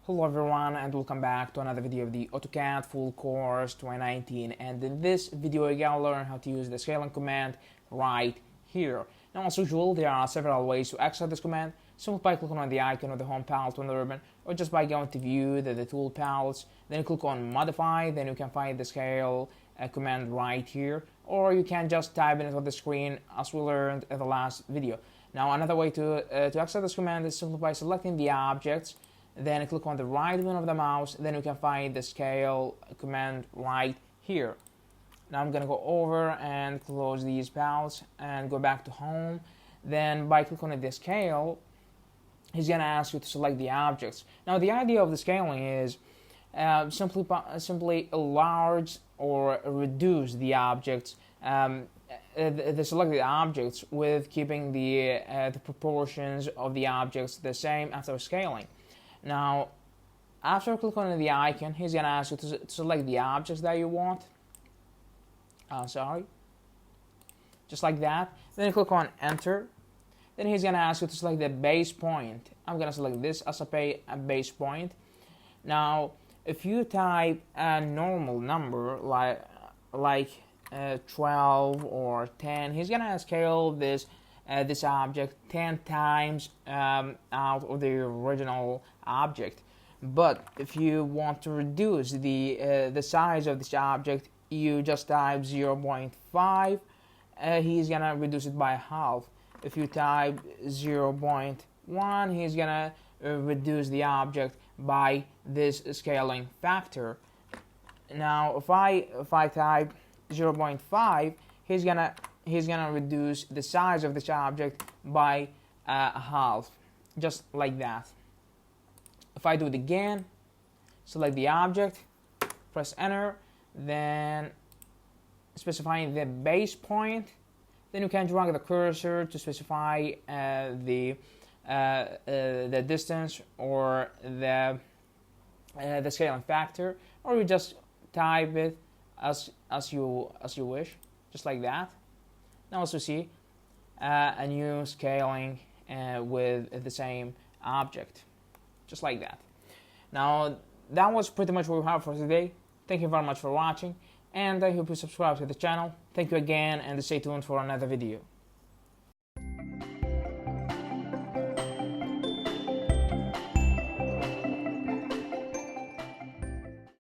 Hello everyone and welcome back to another video of the AutoCAD full course 2019, and in this video you're gonna learn how to use the scaling command right here. Now, as usual, there are several ways to access this command: simply by clicking on the icon of the home palette on the ribbon, or just by going to view the tool palettes, then you click on modify, then you can find the scale command right here, or you can just type in it on the screen as we learned in the last video. Now, another way to access this command is simply by selecting the objects, then click on the right wheel of the mouse, then you can find the scale command right here. Now I'm gonna go over and close these palettes and go back to home. Then by clicking on the scale, he's gonna ask you to select the objects. Now the idea of the scaling is simply enlarge or reduce the objects, the selected objects, with keeping the proportions of the objects the same after scaling. Now, after clicking on the icon, he's going to ask you to select the objects that you want. Just like that. Then you click on enter. Then he's going to ask you to select the base point. I'm going to select this as a base point. Now, if you type a normal number like 12 or 10, he's going to scale this object 10 times out of the original object. But if you want to reduce the size of this object, you just type 0.5. He's gonna reduce it by half. If you type 0.1, he's gonna reduce the object by this scaling factor. Now, if I type 0.5, he's gonna reduce the size of this object by half, just like that. If I do it again, select the object, press enter, then specifying the base point, then you can drag the cursor to specify the distance or the scaling factor, or you just type it as you wish, just like that. Now, also see a new scaling with the same object, just like that. Now, that was pretty much what we have for today. Thank you very much for watching, and I hope you subscribe to the channel. Thank you again, and stay tuned for another video.